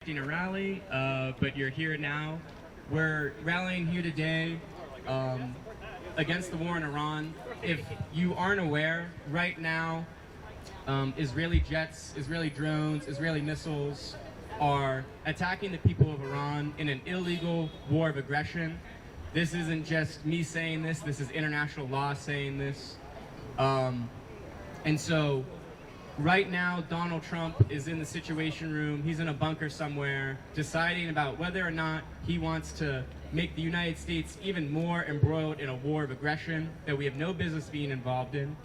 expecting a rally, but you're here now. We're rallying here today against the war in Iran. If you aren't aware, right now, Israeli jets, Israeli drones, Israeli missiles are attacking the people of Iran in an illegal war of aggression. This isn't just me saying this, this is international law saying this. And so, right now, Donald Trump is in the Situation Room. He's in a bunker somewhere, deciding about whether or not he wants to make the United States even more embroiled in a war of aggression that we have no business being involved in.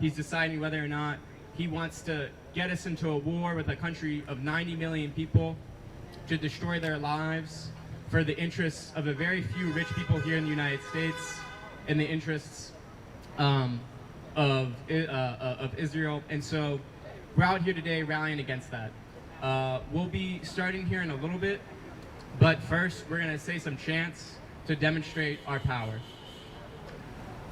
He's deciding whether or not he wants to get us into a war with a country of 90 million people to destroy their lives for the interests of a very few rich people here in the United States and the interests of Israel. And so we're out here today rallying against that. We'll be starting here in a little bit, but first we're going to say some chants to demonstrate our power.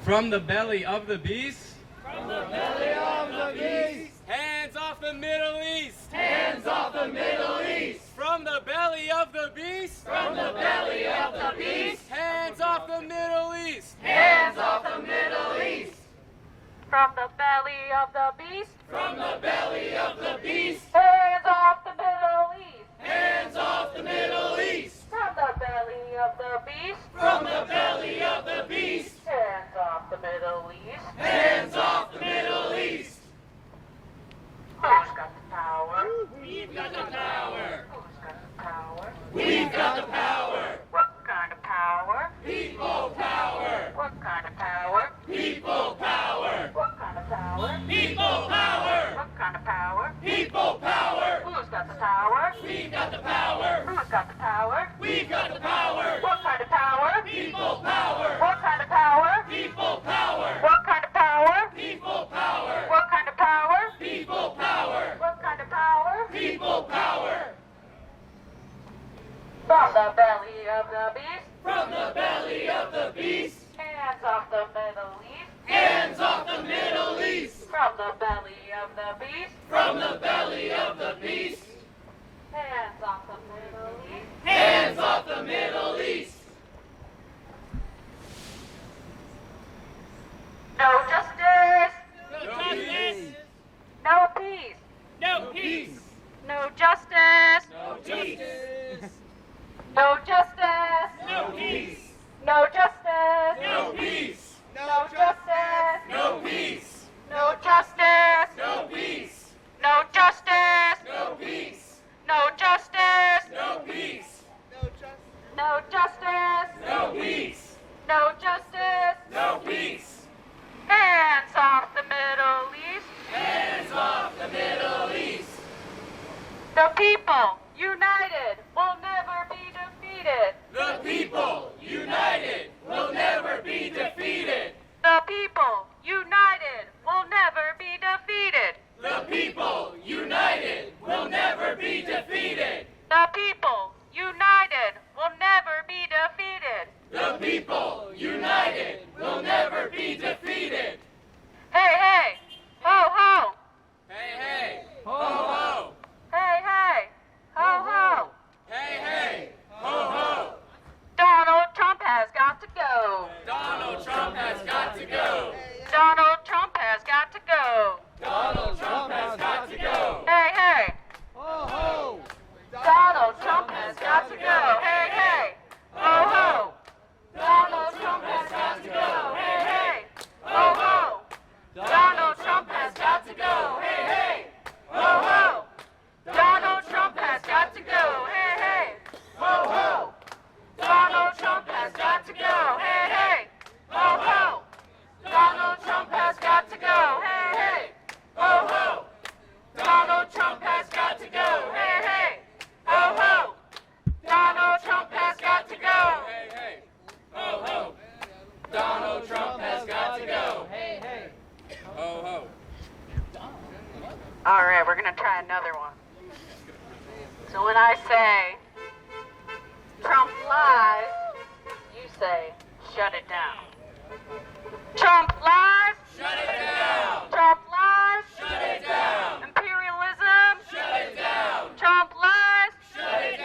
From the belly of the beast, from the belly of the beast, hands off the Middle East, hands off the Middle East, from the belly of the beast, from the belly of the beast, hands off the Middle East, hands off the Middle East, from the belly of the beast, from the belly of the beast, hands off the Middle East, hands off the Middle East, from the belly of the beast, from the belly of the beast, hands off the Middle East, hands off the Middle East. Who's got the power? We've got the power. Who's got the power? We've got the power. What kind of power? People power. What kind of power? People power. What kind of power? People power. What kind of power? People power. Who's got the power? We've got the power. Who's got the power? We've got the power. What kind of power? People power. What kind of power? People power. What kind of power? People power. What kind of power? People power. What kind of power? People power. From the belly of the beast, From the belly of the beast, hands off the Middle East, hands off the Middle East. from the belly of the beast, From the belly of the beast, hands off the Middle East, hands off the Middle East. no justice, No justice, no peace, no peace, no justice, no justice, no justice, no peace, no justice, no peace, no justice, no peace, no justice, no peace, no justice, no peace, no justice, no peace, no justice, no peace, no justice, no peace. hands off the Middle East, Hands off the Middle East. the people united will never be defeated, The people united will never be defeated. the people united will never be defeated, The people united will never be defeated. the people united will never be defeated, The people united will never be defeated. hey hey, ho ho, Hey, hey, ho, ho. hey hey, ho ho, Hey, hey, ho, ho. Donald Trump has got to go, Donald Trump has got to go. Donald Trump has got to go, Donald Trump has got to go. hey hey, Ho, ho. Donald Trump has got to go, hey hey, ho ho, Donald Trump has got to go, hey hey, ho ho, Donald Trump has got to go, hey hey, ho ho, Donald Trump has got to go, hey hey, ho ho, Donald Trump has got to go, hey hey, ho ho, Donald Trump has got to go, hey hey, ho ho, Donald Trump has got to go, hey hey, ho ho, Donald Trump has got to go, Hey, hey, ho, ho. Donald Trump has got to go. Hey, hey. Ho, ho. All right, we're gonna try another one. So when I say Trump lies, you say shut it down. Trump lies, Shut it down. Trump lies, Shut it down. imperialism, Shut it down. Trump lies, Shut it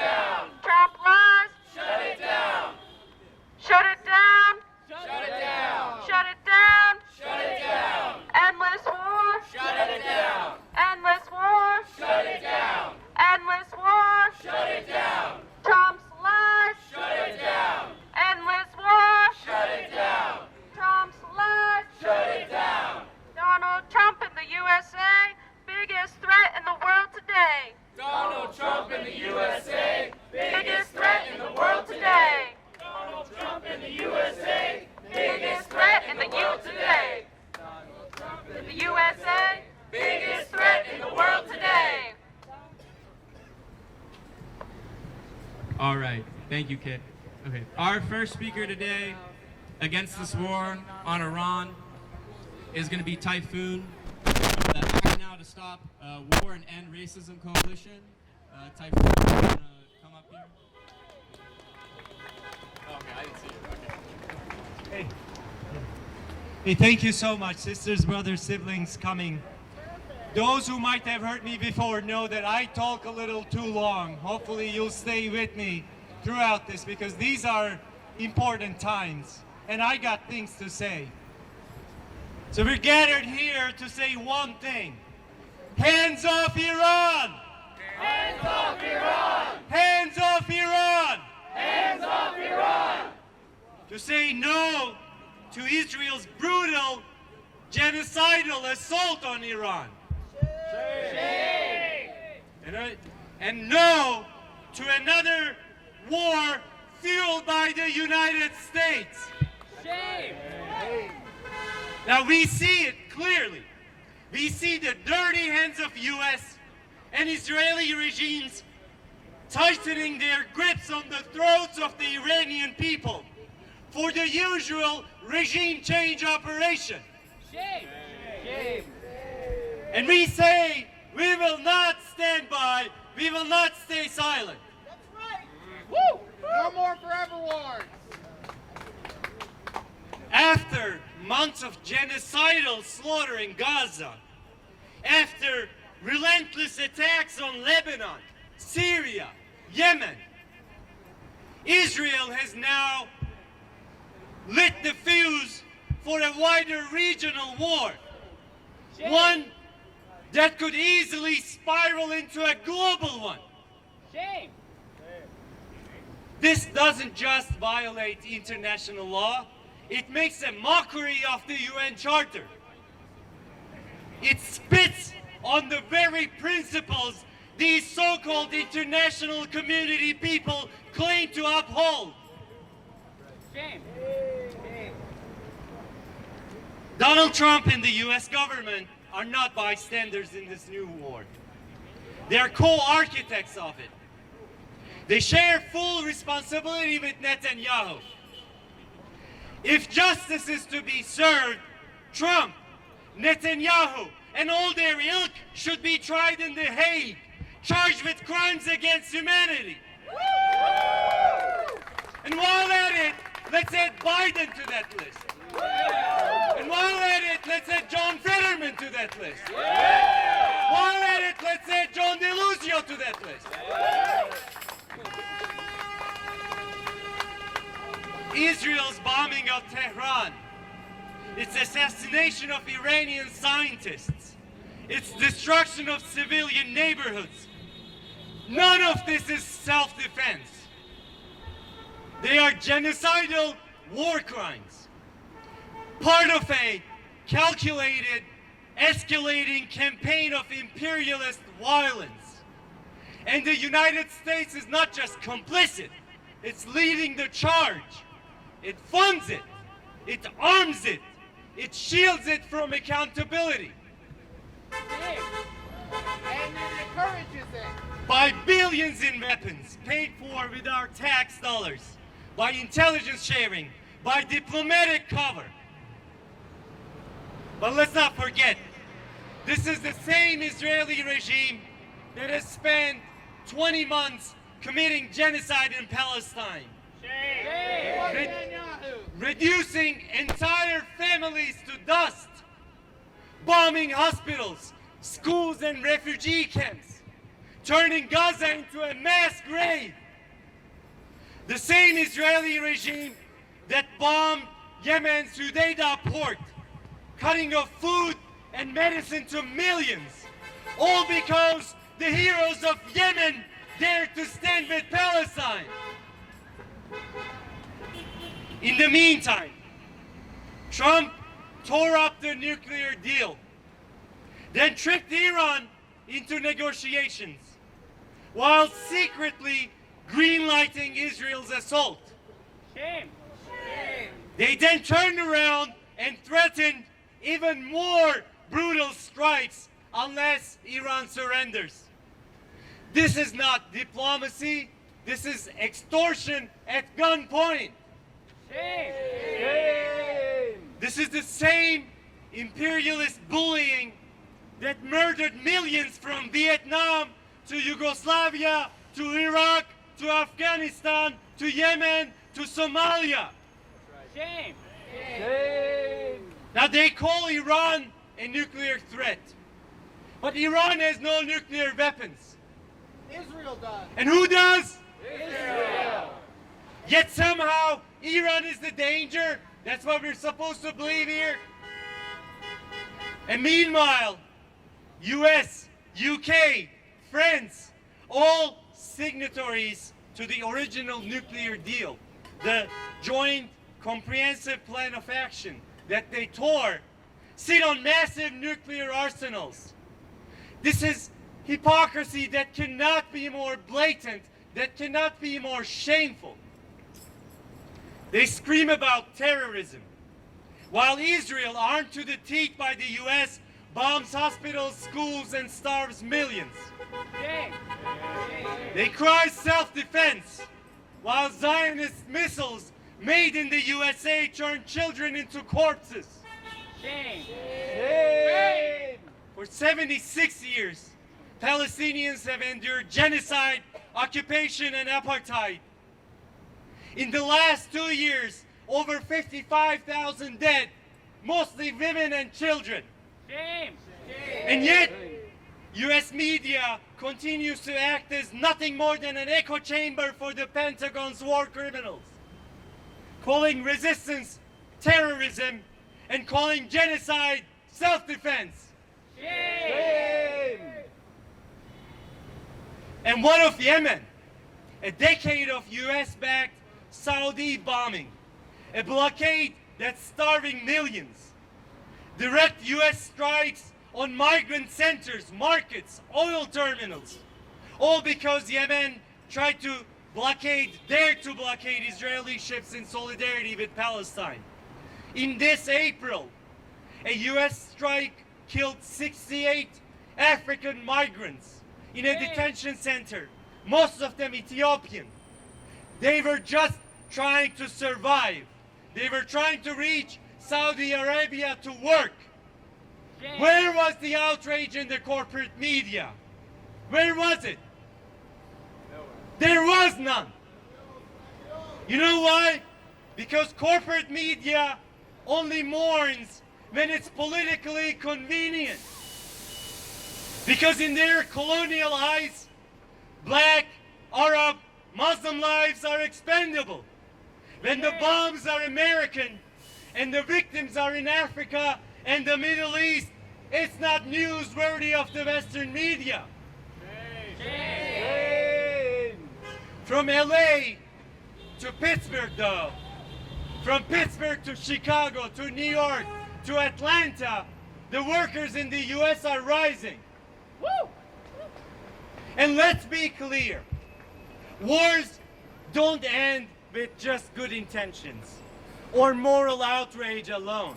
All right. Thank you, Kit. Okay. Our first speaker today against this war on Iran is going to be Typhoon, the Act Now to Stop War and End Racism Coalition. Typhoon, you want to come up here? Okay, I didn't see you. Okay. Hey. Hey, thank you so much, sisters, brothers, siblings coming. Those who might have heard me before know that I talk a little too long. Hopefully you'll stay with me throughout this because these are important times and I got things to say. So we're gathered here to say one thing. Hands off Iran! Hands off Iran! Hands off Iran! Hands off Iran! To say no to Israel's brutal genocidal assault on Iran. Shame! And no to another war fueled by the United States. Shame! Now we see it clearly. We see the dirty hands of US and Israeli regimes tightening their grips on the throats of the Iranian people for the usual regime change operation. Shame! Shame! And we say we will not stand by, we will not stay silent. That's right. Woo! No more forever wars. After months of genocidal slaughter in Gaza, after relentless attacks on Lebanon, Syria, Yemen, Israel has now lit the fuse for a wider regional war. Shame. One that could easily spiral into a global one. Shame! This doesn't just violate international law, it makes a mockery of the UN Charter. It spits on the very principles these so-called international community people claim to uphold. Shame! Donald Trump and the US government are not bystanders in this new war. They are co-architects of it. They share full responsibility with Netanyahu. If justice is to be served, Trump, Netanyahu, and all their ilk should be tried in The Hague, charged with crimes against humanity. And while at it, let's add Biden to that list. And while at it, let's add John Fetterman to that list. While at it, let's add John DeLucio to that list. Israel's bombing of Tehran, its assassination of Iranian scientists, its destruction of civilian neighborhoods, none of this is self-defense. They are genocidal war crimes, part of a calculated, escalating campaign of imperialist violence. And the United States is not just complicit, it's leading the charge. It funds it, it arms it, it shields it from accountability. Shame! And it encourages it. By billions in weapons paid for with our tax dollars, by intelligence sharing, by diplomatic cover. But let's not forget, this is the same Israeli regime that has spent 20 months committing genocide in Palestine, Shame! reducing entire families to dust, bombing hospitals, schools and refugee camps, turning Gaza into a mass grave. The same Israeli regime that bombed Yemen's Hudaida port, cutting off food and medicine to millions, all because the heroes of Yemen dared to stand with Palestine. In the meantime, Trump tore up the nuclear deal, then tricked Iran into negotiations, while secretly greenlighting Israel's assault. Shame! Shame! They then turned around and threatened even more brutal strikes unless Iran surrenders. This is not diplomacy, This is extortion at gunpoint. This is the same imperialist bullying that murdered millions from Vietnam to Yugoslavia, to Iraq, to Afghanistan, to Yemen, to Somalia. Shame. Now they call Iran a nuclear threat. But Iran has no nuclear weapons. Israel does. And who does? Israel. Yet somehow Iran is the danger. That's what we're supposed to believe here. And meanwhile, US, UK, France, all signatories to the original nuclear deal, the Joint Comprehensive Plan of Action that they tore, sit on massive nuclear arsenals. This is hypocrisy that cannot be more blatant, that cannot be more shameful. They scream about terrorism, while Israel, armed to the teeth by the US, bombs hospitals, schools, and starves millions. Shame. They cry self-defense, while Zionist missiles made in the USA turn children into corpses. Shame. For 76 years, Palestinians have endured genocide, occupation, and apartheid. In the last 2 years, over 55,000 dead, mostly women and children. Shame. And yet, US media continues to act as nothing more than an echo chamber for the Pentagon's war criminals, calling resistance terrorism and calling genocide self-defense. Shame. And what of Yemen? A decade of US-backed Saudi bombing, a blockade that's starving millions, direct US strikes on migrant centers, markets, oil terminals, all because Yemen tried to dare to blockade Israeli ships in solidarity with Palestine. In this April, a US strike killed 68 African migrants in a detention center, most of them Ethiopian. They were just trying to survive. They were trying to reach Saudi Arabia to work. Shame. Where was the outrage in the corporate media? Where was it? There was none. You know why? Because corporate media only mourns when it's politically convenient. Because in their colonial eyes, black, Arab, Muslim lives are expendable. When the bombs are American and the victims are in Africa and the Middle East, it's not newsworthy of the Western media. From LA to Pittsburgh, though, from Pittsburgh to Chicago to New York to Atlanta, the workers in the US are rising. Woo! And let's be clear, wars don't end with just good intentions or moral outrage alone.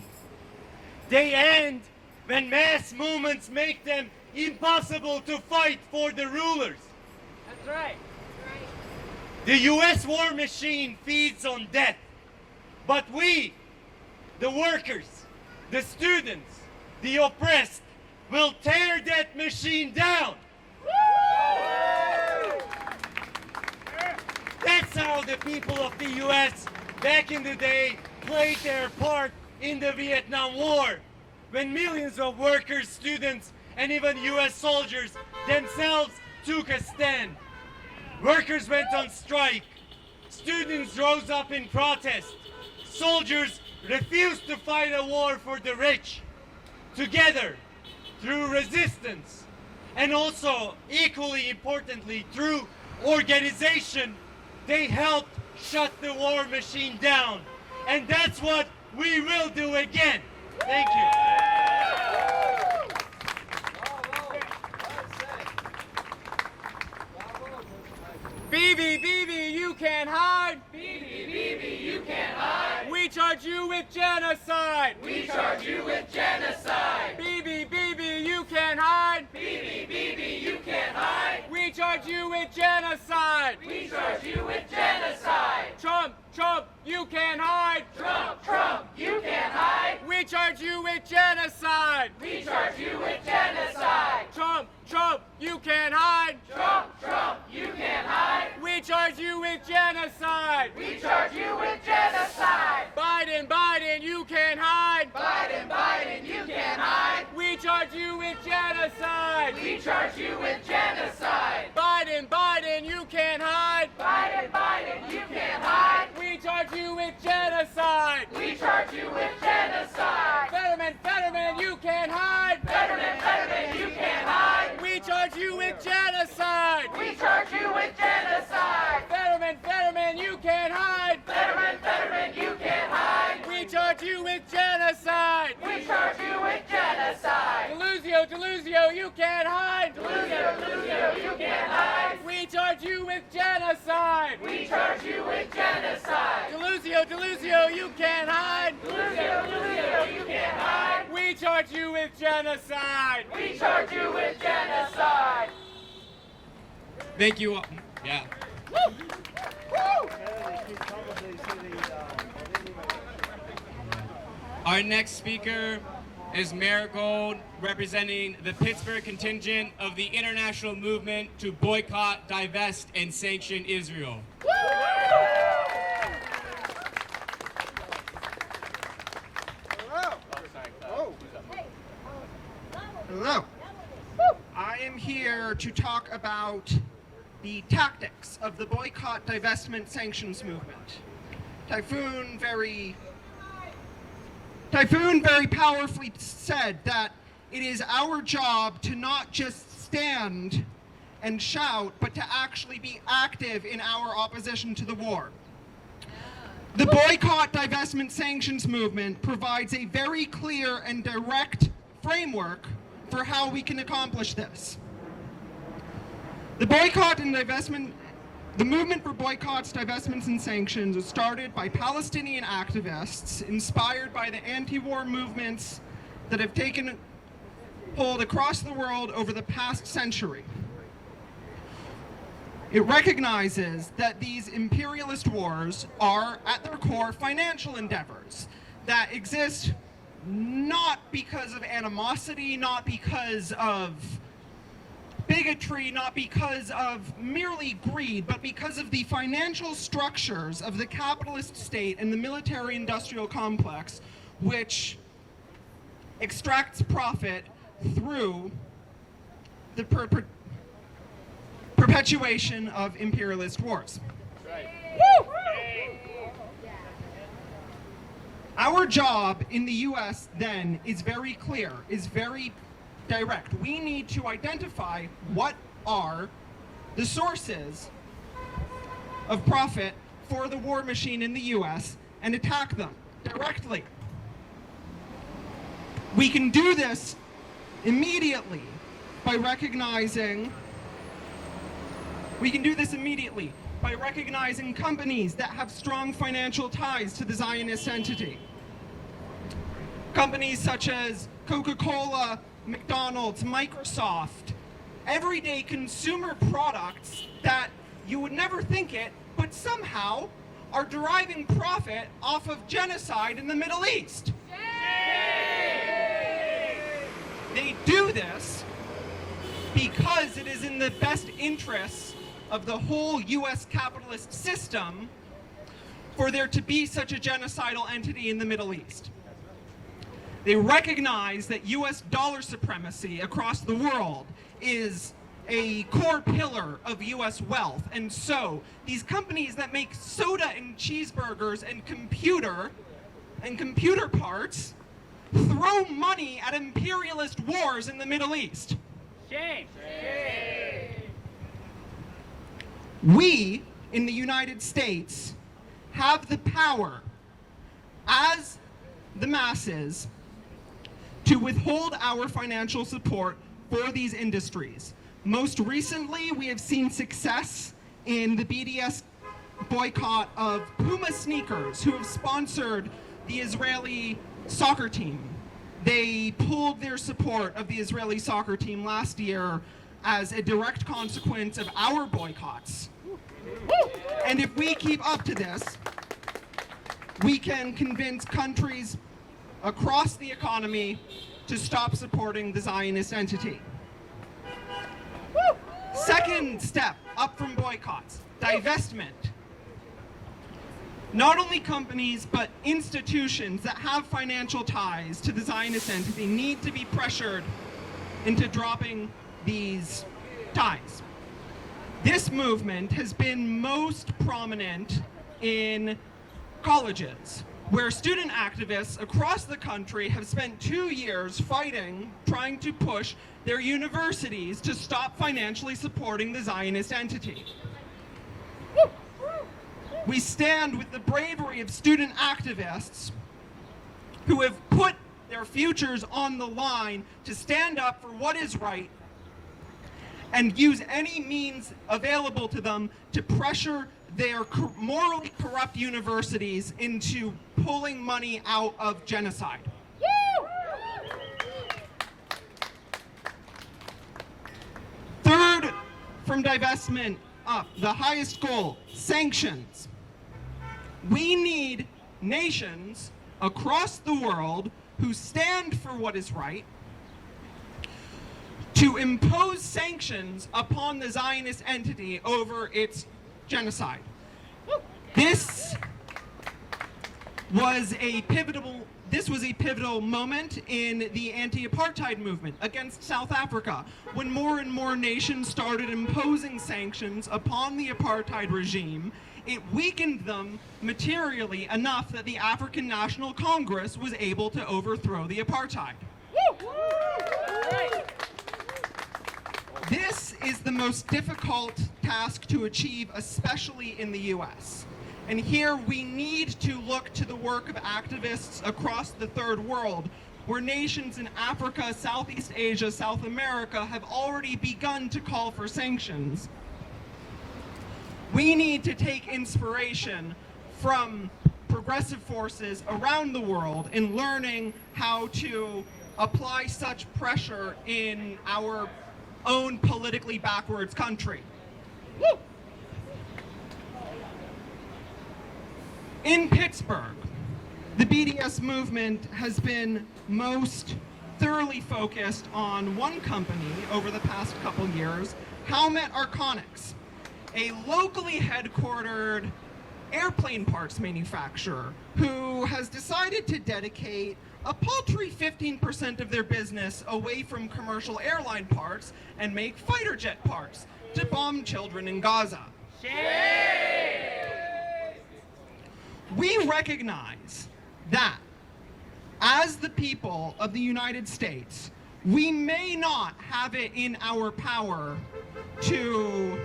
They end when mass movements make them impossible to fight for the rulers. That's right. The US war machine feeds on death, but we, the workers, the students, the oppressed, will tear that machine down. That's how the people of the US back in the day played their part in the Vietnam War, when millions of workers, students, and even US soldiers themselves took a stand. Workers went on strike. Students rose up in protest. Soldiers refused to fight a war for the rich. Together, through resistance, and also, equally importantly, through organization, they helped shut the war machine down. And that's what we will do again. Thank you. BB, you can't hide. BB, you can't hide. We charge you with genocide. We charge you with genocide. BB, you can't hide. BB, you can't hide. We charge you with genocide. We charge you with genocide. Trump, you can't hide. Trump, you can't hide. We charge you with genocide. We charge you with genocide. Trump, you can't hide. Trump, you can't hide. We charge you with genocide. We charge you with genocide. Biden, you can't hide. Biden, you can't hide. We charge you with genocide. We charge you with genocide. Biden, you can't hide. Biden, you can't hide. We charge you with genocide. We charge you with genocide. Fetterman, you can't hide. Fetterman, you can't hide. We charge you with genocide. We charge you with genocide. Fetterman, you can't hide. Fetterman, you can't hide. We charge you with genocide. We charge you with genocide. Deluzio, you can't hide. Deluzio, you can't hide. We charge you with genocide. We charge you with genocide. Deluzio, you can't hide. Deluzio, you can't hide. We charge you with genocide. We charge you with genocide. Thank you all. Yeah. Our next speaker is Marigold, representing the Pittsburgh contingent of the international movement to boycott, divest, and sanction Israel. Hello. I am here to talk about the tactics of the boycott, divestment, sanctions movement. Typhoon very powerfully said that it is our job to not just stand and shout, but to actually be active in our opposition to the war. The boycott, divestment, sanctions movement provides a very clear and direct framework for how we can accomplish this. The movement for boycotts, divestments, and sanctions was started by Palestinian activists inspired by the anti-war movements that have taken hold across the world over the past century. It recognizes that these imperialist wars are, at their core, financial endeavors that exist not because of animosity, not because of bigotry, not because of merely greed, but because of the financial structures of the capitalist state and the military-industrial complex, which extracts profit through the perpetuation of imperialist wars. Our job in the US then is very clear, is very direct. We need to identify what are the sources of profit for the war machine in the US and attack them directly. We can do this immediately by recognizing companies that have strong financial ties to the Zionist entity. Companies such as Coca-Cola, McDonald's, Microsoft, everyday consumer products that you would never think it, but somehow are deriving profit off of genocide in the Middle East. They do this because it is in the best interests of the whole US capitalist system for there to be such a genocidal entity in the Middle East. They recognize that US dollar supremacy across the world is a core pillar of US wealth, and so these companies that make soda and cheeseburgers and computer parts throw money at imperialist wars in the Middle East. Shame. We, in the United States, have the power, as the masses, to withhold our financial support for these industries. Most recently, we have seen success in the BDS boycott of Puma sneakers, who have sponsored the Israeli soccer team. They pulled their support of the Israeli soccer team last year as a direct consequence of our boycotts. And if we keep up to this, we can convince countries across the economy to stop supporting the Zionist entity. Second step up from boycotts, divestment. Not only companies, but institutions that have financial ties to the Zionist entity need to be pressured into dropping these ties. This movement has been most prominent in colleges, where student activists across the country have spent 2 years fighting, trying to push their universities to stop financially supporting the Zionist entity. We stand with the bravery of student activists who have put their futures on the line to stand up for what is right and use any means available to them to pressure their morally corrupt universities into pulling money out of genocide. Third, from divestment up, the highest goal, sanctions. We need nations across the world who stand for what is right to impose sanctions upon the Zionist entity over its genocide. This was a pivotal moment in the anti-apartheid movement against South Africa, when more and more nations started imposing sanctions upon the apartheid regime. It weakened them materially enough that the African National Congress was able to overthrow the apartheid. This is the most difficult task to achieve, especially in the US. And here we need to look to the work of activists across the third world, where nations in Africa, Southeast Asia, South America have already begun to call for sanctions. We need to take inspiration from progressive forces around the world in learning how to apply such pressure in our own politically backwards country. In Pittsburgh, the BDS movement has been most thoroughly focused on one company over the past couple years, Howmet Arconics, a locally headquartered airplane parts manufacturer who has decided to dedicate a paltry 15% of their business away from commercial airline parts and make fighter jet parts to bomb children in Gaza. We recognize that as the people of the United States, we may not have it in our power to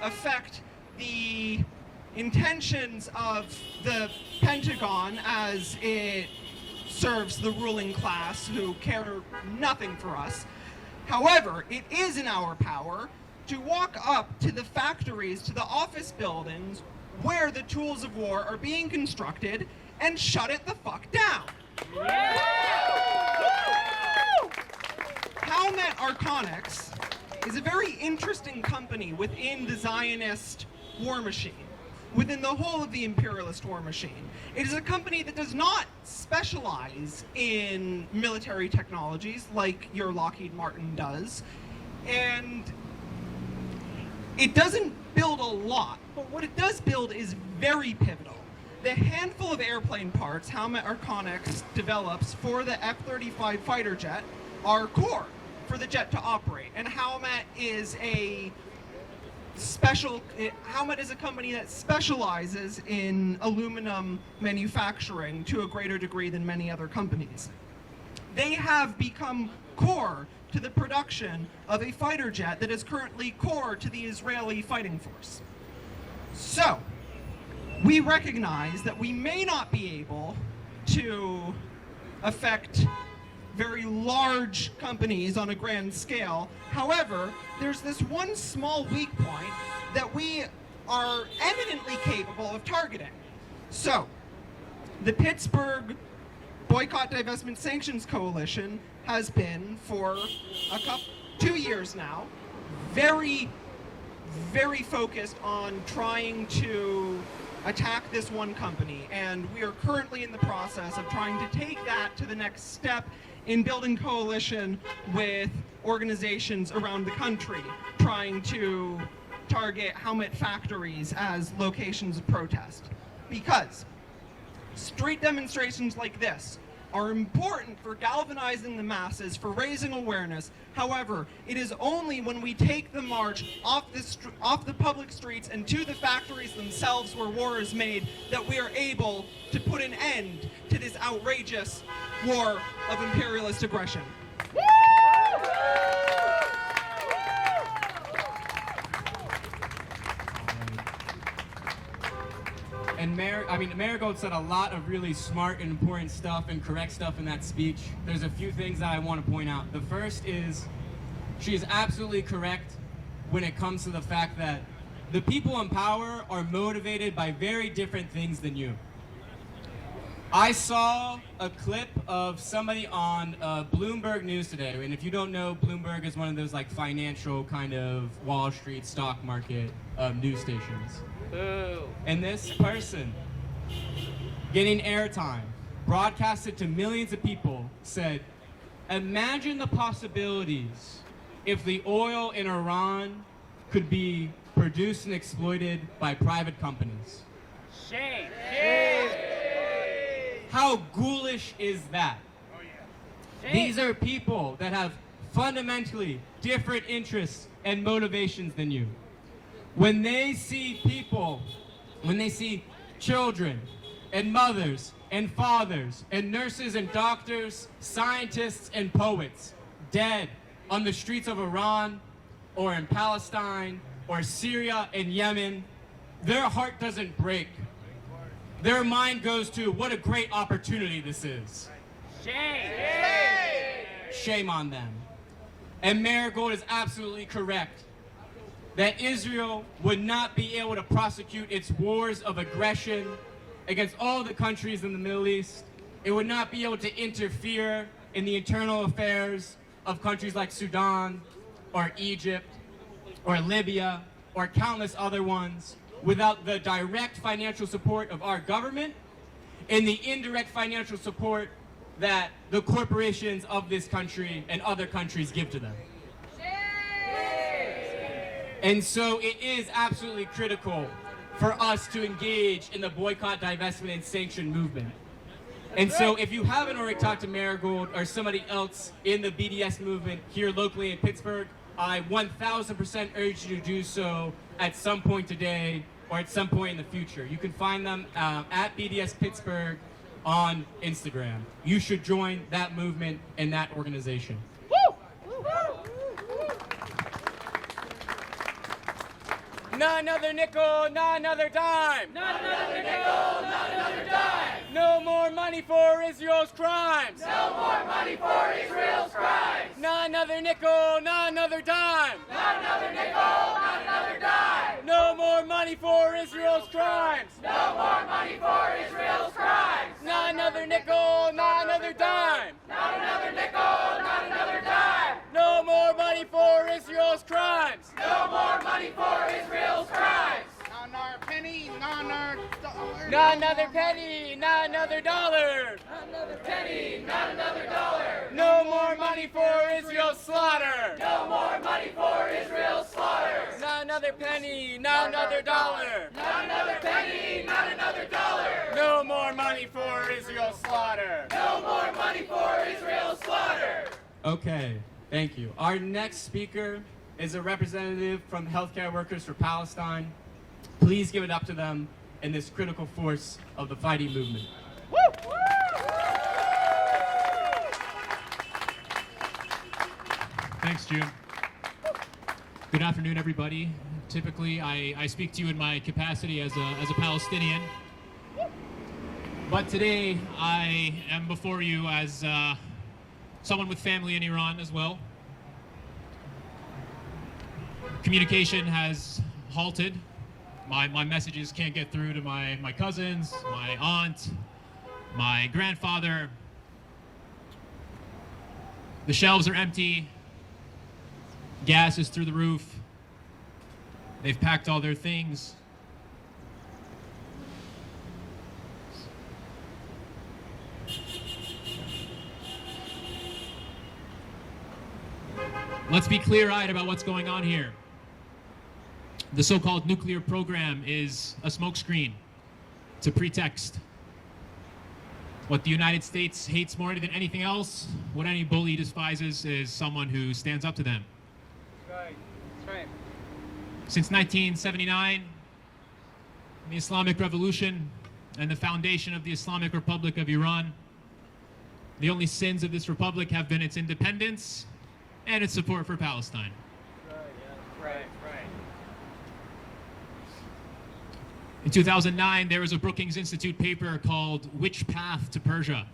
affect the intentions of the Pentagon as it serves the ruling class who care nothing for us. However, it is in our power to walk up to the factories, to the office buildings where the tools of war are being constructed and shut it the fuck down. Howmet Arconics is a very interesting company within the Zionist war machine, within the whole of the imperialist war machine. It is a company that does not specialize in military technologies like your Lockheed Martin does, and it doesn't build a lot, but what it does build is very pivotal. The handful of airplane parts Howmet Arconics develops for the F-35 fighter jet are core for the jet to operate, and Howmet is a company that specializes in aluminum manufacturing to a greater degree than many other companies. They have become core to the production of a fighter jet that is currently core to the Israeli fighting force. So, we recognize that we may not be able to affect very large companies on a grand scale. However, there's this one small weak point that we are eminently capable of targeting. So, the Pittsburgh Boycott, Divestment, Sanctions Coalition has been for 2 years now, very, very focused on trying to attack this one company. And we are currently in the process of trying to take that to the next step in building coalition with organizations around the country, trying to target helmet factories as locations of protest. Because street demonstrations like this are important for galvanizing the masses, for raising awareness. However, it is only when we take the march off the public streets and to the factories themselves where war is made that we are able to put an end to this outrageous war of imperialist aggression. And Marigold said a lot of really smart and important stuff and correct stuff in that speech. There's a few things that I want to point out. The first is she is absolutely correct when it comes to the fact that the people in power are motivated by very different things than you. I saw a clip of somebody on Bloomberg News today, and if you don't know, Bloomberg is one of those like financial kind of Wall Street stock market news stations. And this person, getting airtime, broadcasted to millions of people, said, imagine the possibilities if the oil in Iran could be produced and exploited by private companies. Shame. How ghoulish is that? These are people that have fundamentally different interests and motivations than you. When they see people, when they see children and mothers and fathers and nurses and doctors, scientists and poets dead on the streets of Iran or in Palestine or Syria and Yemen, their heart doesn't break. Their mind goes to what a great opportunity this is. Shame on them. And Marigold is absolutely correct that Israel would not be able to prosecute its wars of aggression against all the countries in the Middle East. It would not be able to interfere in the internal affairs of countries like Sudan or Egypt or Libya or countless other ones without the direct financial support of our government and the indirect financial support that the corporations of this country and other countries give to them. And so it is absolutely critical for us to engage in the boycott, divestment, and sanction movement. And so if you haven't already talked to Marigold or somebody else in the BDS movement here locally in Pittsburgh, I 1000% urge you to do so at some point today or at some point in the future. You can find them at BDS Pittsburgh on Instagram. You should join that movement and that organization. Not another nickel, not another dime. Not another nickel, not another dime. No more money for Israel's crimes. No more money for Israel's crimes. Not another nickel, not another dime. Not another nickel, not another dime. No more money for Israel's crimes. No more money for Israel's crimes. Not another nickel, not another dime. Not another nickel, not another dime. No more money for Israel's crimes. No more money for Israel's crimes. Not another penny, not another dollar. Not another penny, not another dollar. Not another penny, not another dollar. No more money for Israel's slaughter. No more money for Israel's slaughter. Not another penny, not another dollar. Not another penny, not another dollar. No more money for Israel's slaughter. No more money for Israel's slaughter. Okay, thank you. Our next speaker is a representative from Healthcare Workers for Palestine. Please give it up to them in this critical force of the fighting movement. Thanks, June. Good afternoon, everybody. Typically, I speak to you in my capacity as a Palestinian. But today, I am before you as someone with family in Iran as well. Communication has halted. My messages can't get through to my cousins, my aunt, my grandfather. The shelves are empty. Gas is through the roof. They've packed all their things. Let's be clear-eyed about what's going on here. The so-called nuclear program is a smokescreen. It's a pretext. What the United States hates more than anything else, what any bully despises, is someone who stands up to them. Right. That's right. Since 1979, the Islamic Revolution and the foundation of the Islamic Republic of Iran, the only sins of this republic have been its independence and its support for Palestine. Right. In 2009, there was a Brookings Institute paper called Which Path to Persia?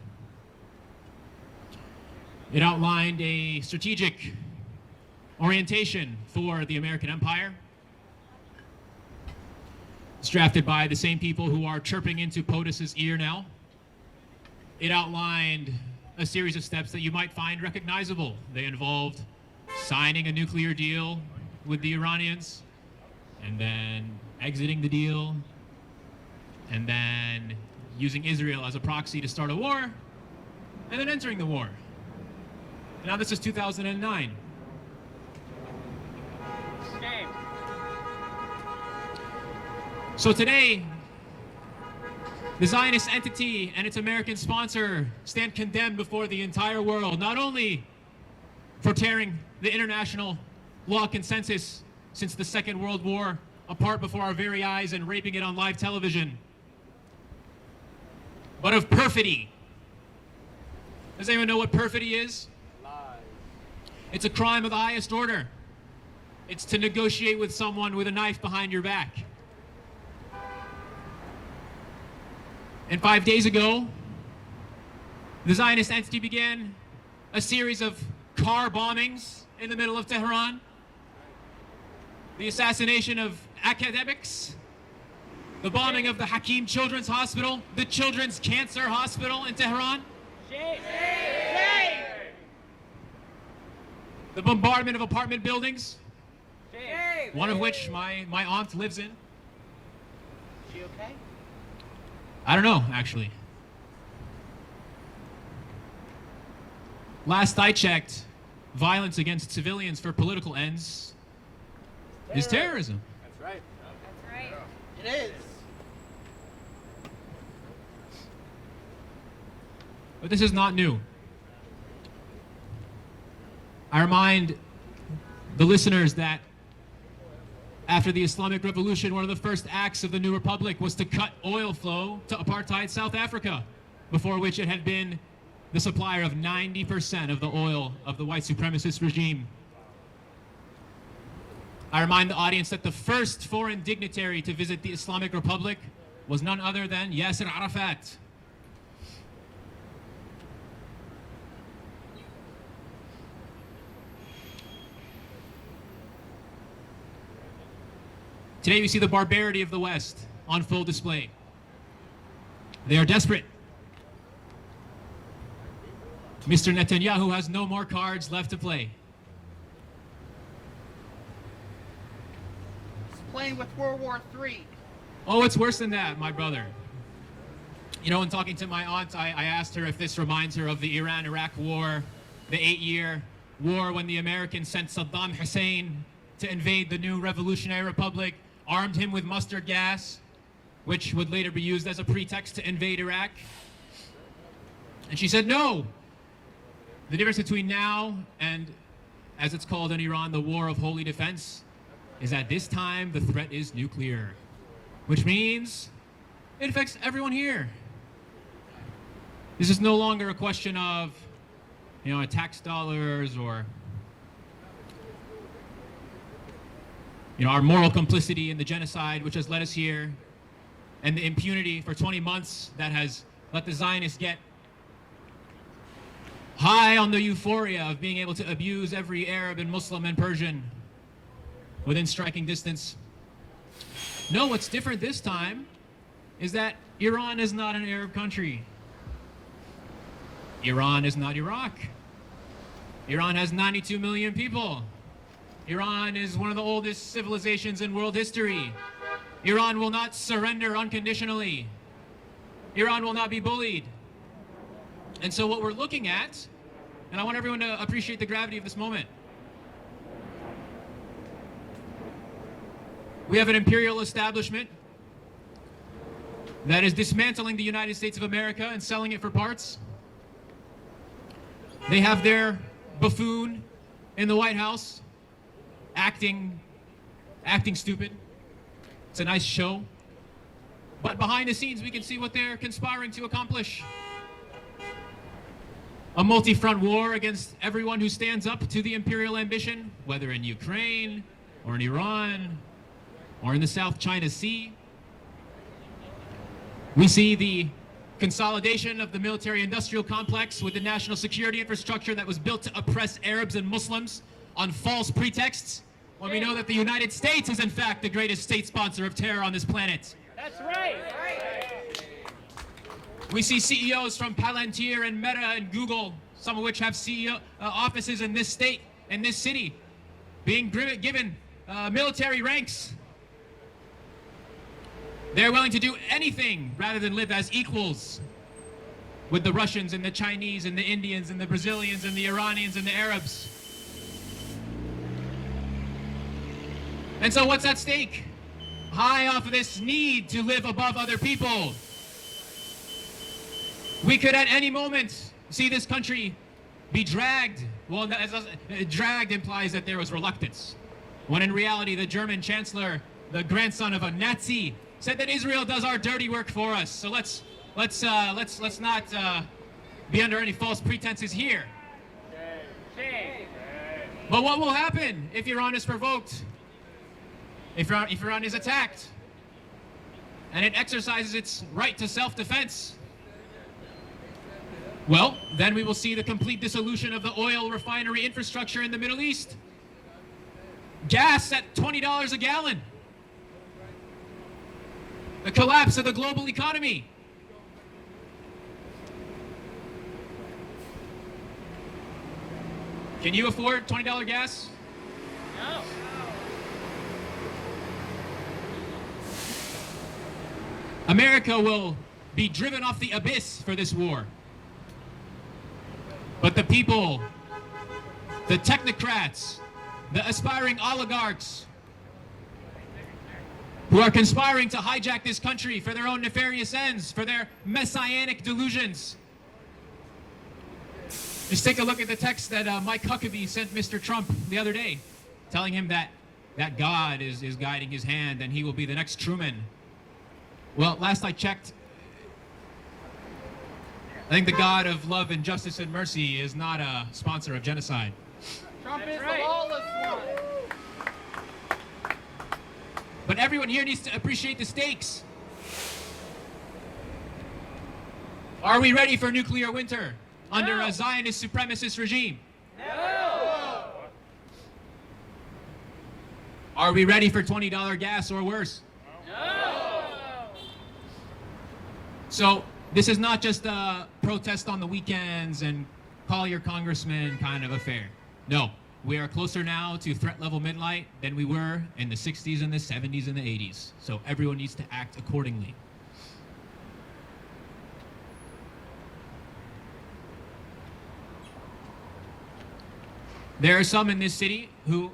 It outlined a strategic orientation for the American empire. It's drafted by the same people who are chirping into POTUS's ear now. It outlined a series of steps that you might find recognizable. They involved signing a nuclear deal with the Iranians, and then exiting the deal, and then using Israel as a proxy to start a war, and then entering the war. And now this is 2009. Game. So today, the Zionist entity and its American sponsor stand condemned before the entire world, not only for tearing the international law consensus since the Second World War apart before our very eyes and raping it on live television, but of perfidy. Does anyone know what perfidy is? Lies. It's a crime of the highest order. It's to negotiate with someone with a knife behind your back. And 5 days ago, the Zionist entity began a series of car bombings in the middle of Tehran, the assassination of academics, the bombing of the Hakim Children's Hospital, the Children's Cancer Hospital in Tehran, the bombardment of apartment buildings, one of which my aunt lives in. She okay? I don't know, actually. Last I checked, violence against civilians for political ends is terrorism. That's right. That's right. It is. But this is not new. I remind the listeners that after the Islamic Revolution, one of the first acts of the new republic was to cut oil flow to apartheid South Africa, before which it had been the supplier of 90% of the oil of the white supremacist regime. I remind the audience that the first foreign dignitary to visit the Islamic Republic was none other than Yasser Arafat. Today we see the barbarity of the West on full display. They are desperate. Mr. Netanyahu has no more cards left to play. He's playing with World War III. Oh, it's worse than that, my brother. You know, in talking to my aunt, I asked her if this reminds her of the Iran-Iraq war, the 8-year war when the Americans sent Saddam Hussein to invade the new revolutionary republic, armed him with mustard gas, which would later be used as a pretext to invade Iraq. And she said, no. The difference between now and, as it's called in Iran, the war of holy defense, is that this time the threat is nuclear, which means it affects everyone here. This is no longer a question of, you know, tax dollars or, you know, our moral complicity in the genocide which has led us here, and the impunity for 20 months that has let the Zionists get high on the euphoria of being able to abuse every Arab and Muslim and Persian within striking distance. No, what's different this time is that Iran is not an Arab country. Iran is not Iraq. Iran has 92 million people. Iran is one of the oldest civilizations in world history. Iran will not surrender unconditionally. Iran will not be bullied. And so what we're looking at, and I want everyone to appreciate the gravity of this moment. We have an imperial establishment that is dismantling the United States of America and selling it for parts. They have their buffoon in the White House acting stupid. It's a nice show. But behind the scenes, we can see what they're conspiring to accomplish. A multi-front war against everyone who stands up to the imperial ambition, whether in Ukraine or in Iran or in the South China Sea. We see the consolidation of the military-industrial complex with the national security infrastructure that was built to oppress Arabs and Muslims on false pretexts, when we know that the United States is in fact the greatest state sponsor of terror on this planet. That's right. We see CEOs from Palantir and Meta and Google, some of which have CEO offices in this state and this city, being given military ranks. They're willing to do anything rather than live as equals with the Russians and the Chinese and the Indians and the Brazilians and the Iranians and the Arabs. And so what's at stake? High off of this need to live above other people, we could at any moment see this country be dragged. Well, dragged implies that there was reluctance, when in reality the German chancellor, the grandson of a Nazi, said that Israel does our dirty work for us. So let's not be under any false pretenses here. But what will happen if Iran is provoked? If Iran is attacked and it exercises its right to self-defense? Well, then we will see the complete dissolution of the oil refinery infrastructure in the Middle East. Gas at $20 a gallon. The collapse of the global economy. Can you afford $20 gas? No. America will be driven off the abyss for this war. But the people, the technocrats, the aspiring oligarchs, who are conspiring to hijack this country for their own nefarious ends, for their messianic delusions. Just take a look at the text that Mike Huckabee sent Mr. Trump the other day, telling him that God is guiding his hand and he will be the next Truman. Well, last I checked, I think the God of love and justice and mercy is not a sponsor of genocide. Trump That's is right. the lawless one. But everyone here needs to appreciate the stakes. Are we ready for nuclear winter under a Zionist supremacist regime? No. Are we ready for $20 gas or worse? No. So this is not just a protest on the weekends and call your congressman kind of affair. No, we are closer now to threat level midnight than we were in the 60s and the 70s and the 80s. So everyone needs to act accordingly. There are some in this city who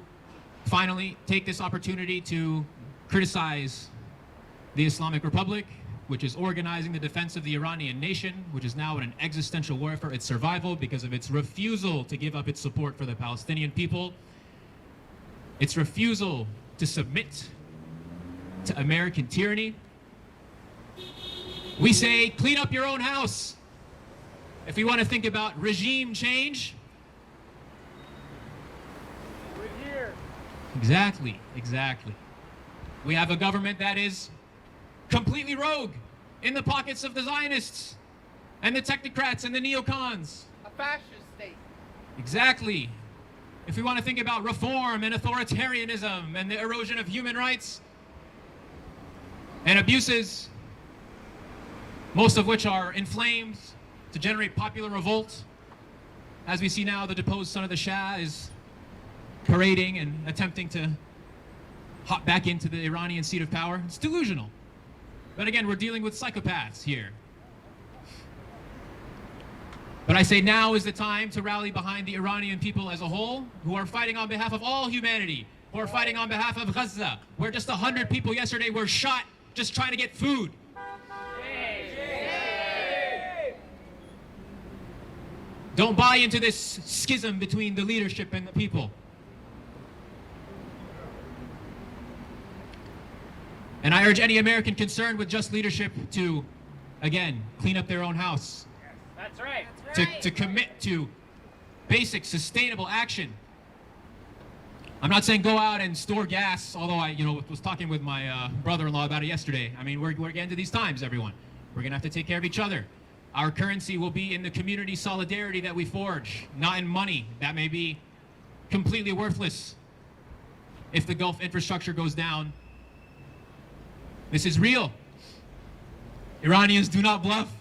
finally take this opportunity to criticize the Islamic Republic, which is organizing the defense of the Iranian nation, which is now in an existential war for its survival because of its refusal to give up its support for the Palestinian people, its refusal to submit to American tyranny. We say, clean up your own house. If you want to think about regime change. We're here. Exactly. We have a government that is completely rogue in the pockets of the Zionists and the technocrats and the neocons. A fascist state. Exactly. If we want to think about reform and authoritarianism and the erosion of human rights and abuses, most of which are inflamed to generate popular revolt. As we see now, the deposed son of the Shah is parading and attempting to hop back into the Iranian seat of power. It's delusional. But again, we're dealing with psychopaths here. But I say now is the time to rally behind the Iranian people as a whole, who are fighting on behalf of all humanity, who are fighting on behalf of Gaza, where just 100 people yesterday were shot just trying to get food. Don't buy into this schism between the leadership and the people. And I urge any American concerned with just leadership to, again, clean up their own house. That's right. To commit to basic, sustainable action. I'm not saying go out and store gas, although I, was talking with my brother-in-law about it yesterday. I mean, we're getting to these times, everyone. We're gonna have to take care of each other. Our currency will be in the community solidarity that we forge, not in money. That may be completely worthless if the Gulf infrastructure goes down. This is real. Iranians do not bluff.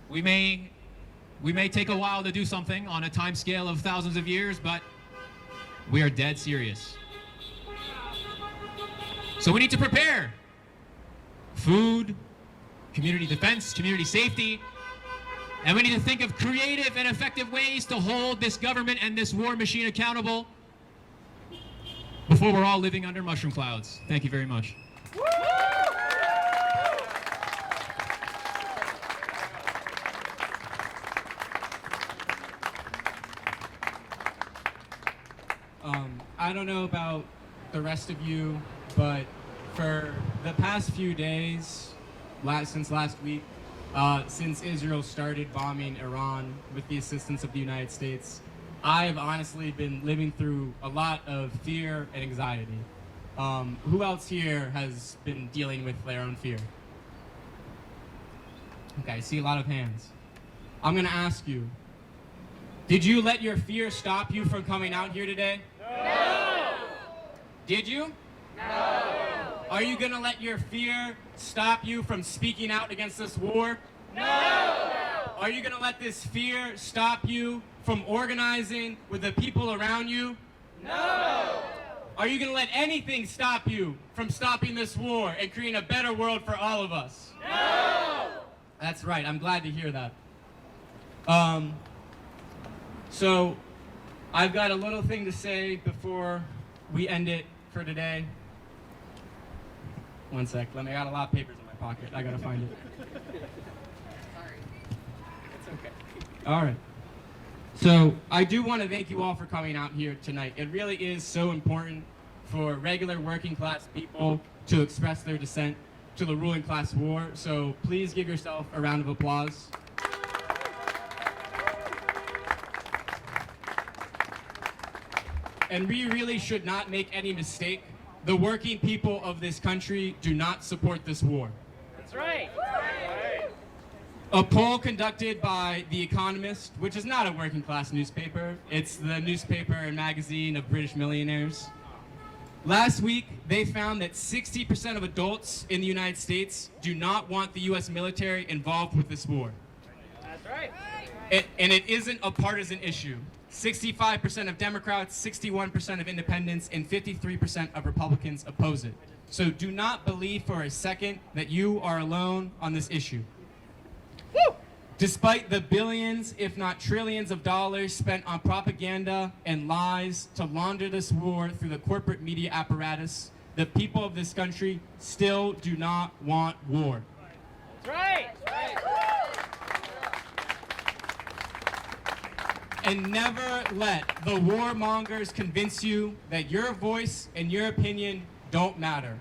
We may take a while to do something on a time scale of thousands of years, but we are dead serious. So we need to prepare. Food, community defense, community safety, and we need to think of creative and effective ways to hold this government and this war machine accountable before we're all living under mushroom clouds. Thank you very much. I don't know about the rest of you, but for the past few days, since last week, since Israel started bombing Iran with the assistance of the United States, I've honestly been living through a lot of fear and anxiety. Who else here has been dealing with their own fear? Okay, I see a lot of hands. I'm gonna ask you, did you let your fear stop you from coming out here today? No! Did you? No! Are you gonna let your fear stop you from speaking out against this war? No! Are you gonna let this fear stop you from organizing with the people around you? No! Are you gonna let anything stop you from stopping this war and creating a better world for all of us? No! That's right, I'm glad to hear that. So, I've got a little thing to say before we end it for today. One sec, I got a lot of papers in my pocket. I gotta find it. Sorry. It's okay. All right. So I do want to thank you all for coming out here tonight. It really is so important for regular working class people to express their dissent to the ruling class war. So please give yourself a round of applause. And we really should not make any mistake. The working people of this country do not support this war. That's right. A poll conducted by The Economist, which is not a working class newspaper, it's the newspaper and magazine of British millionaires. Last week, they found that 60% of adults in the United States do not want the US military involved with this war. That's right. And it isn't a partisan issue. 65% of Democrats, 61% of independents, and 53% of Republicans oppose it. So do not believe for a second that you are alone on this issue. Woo! Despite the billions, if not trillions of dollars spent on propaganda and lies to launder this war through the corporate media apparatus, the people of this country still do not want war. That's right. And never let the warmongers convince you that your voice and your opinion don't matter.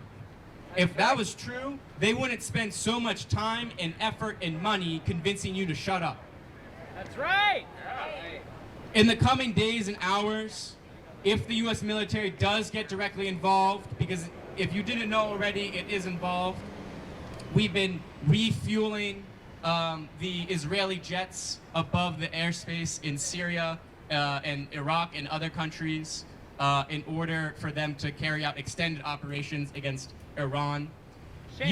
If that was true, they wouldn't spend so much time and effort and money convincing you to shut up. That's right. In the coming days and hours, if the US military does get directly involved, because if you didn't know already, it is involved, we've been refueling the Israeli jets above the airspace in Syria and Iraq and other countries in order for them to carry out extended operations against Iran. Shame.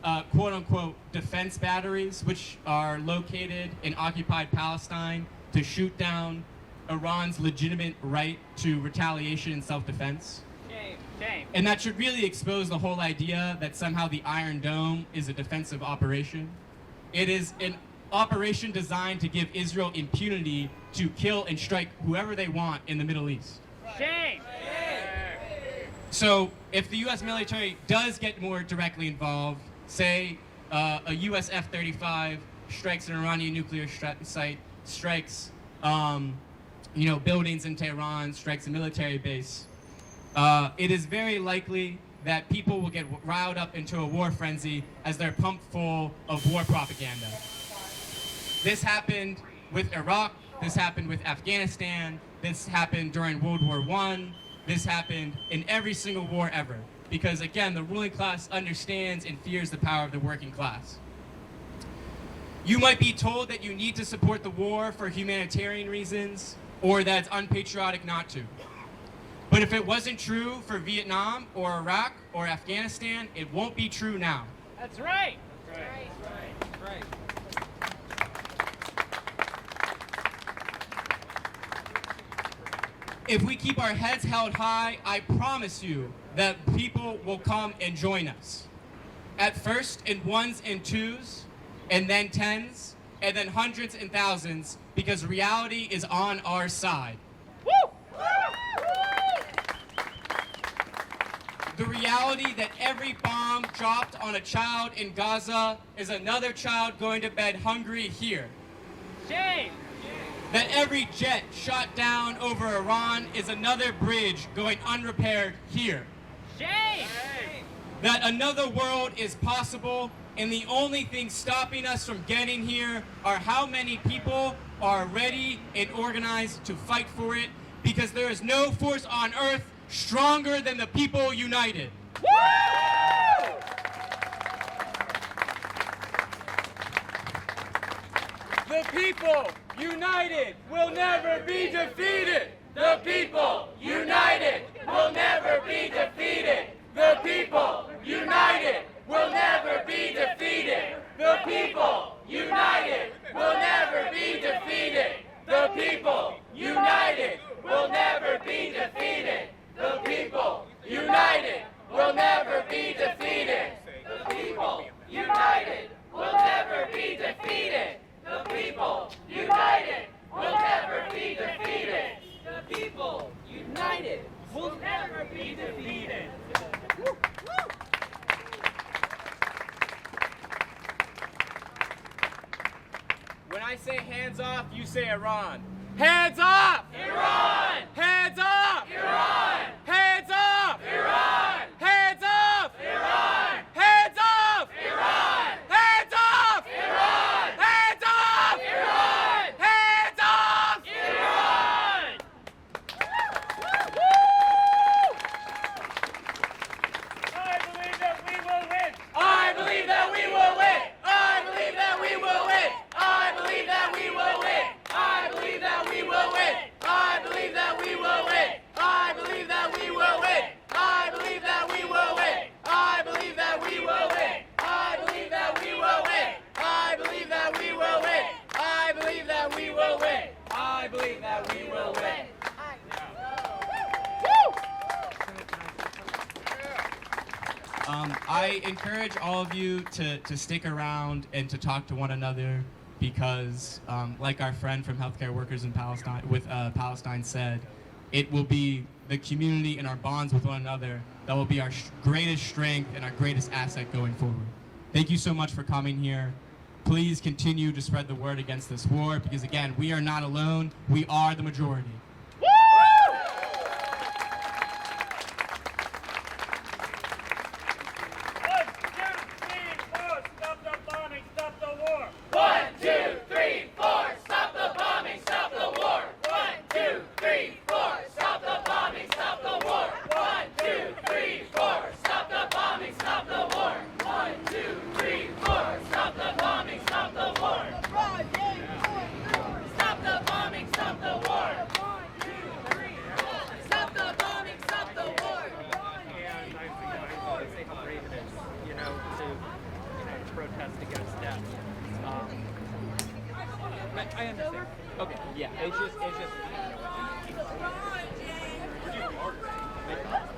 quote-unquote defense batteries, which are located in occupied Palestine to shoot down Iran's legitimate right to retaliation and self-defense. Shame. And that should really expose the whole idea that somehow the Iron Dome is a defensive operation. It is an operation designed to give Israel impunity to kill and strike whoever they want in the Middle East. Shame. So if the U.S. military does get more directly involved, say a U.S. F-35 strikes an Iranian nuclear site, strikes buildings in Tehran, strikes a military base, it is very likely that people will get riled up into a war frenzy as they're pumped full of war propaganda. This happened with Iraq, this happened with Afghanistan, this happened during World War I, this happened in every single war ever. Because again, the ruling class understands and fears the power of the working class. You might be told that you need to support the war for humanitarian reasons, or that it's unpatriotic not to. But if it wasn't true for Vietnam or Iraq or Afghanistan, it won't be true now. That's right. If we keep our heads held high, I promise you that people will come and join us. At first in ones and twos, and then tens, and then hundreds and thousands, because reality is on our side. Woo! The reality that every bomb dropped on a child in Gaza is another child going to bed hungry here. Shame. That every jet shot down over Iran is another bridge going unrepaired here. Shame. That another world is possible, and the only thing stopping us from getting here are how many people are ready and organized to fight for it, because there is no force on earth stronger than the people united. Woo! The people united will never be defeated. The people united will never be defeated. The people united will never be defeated. The people united will never be defeated. The people united will never be defeated. The people united will never be defeated. The people united will never be defeated. The people united will never be defeated. The people united will never be defeated. When I say hands off, you say Iran. Hands off! Iran! Hands off! Iran! Hands off! Iran! Hands off! Iran! Hands off! Iran! Hands off! Iran! Hands off! Iran! Hands off! Iran! I believe that we will win! I believe that we will win! I believe that we will win! I believe that we will win! I believe that we will win! I believe that we will win! I believe that we will win! I believe that we will win! I believe that we will win! I believe that we will win! I believe that we will win! I believe that we will win! I believe that we will win! I encourage all of you to stick around and to talk to one another, because like our friend from Healthcare Workers in Palestine said, it will be the community and our bonds with one another that will be our greatest strength and our greatest asset going forward. Thank you so much for coming here. Please continue to spread the word against this war, because again, we are not alone. We are the majority. Stop the bombing, stop the war! I understand. Okay, yeah, it's just.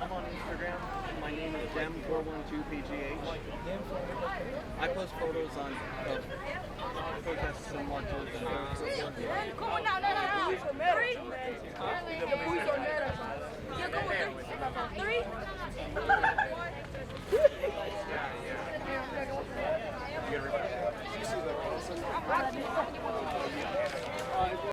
I'm on Instagram. My name is Dem412PGH. I post photos of protests and marches and Come on now, Three.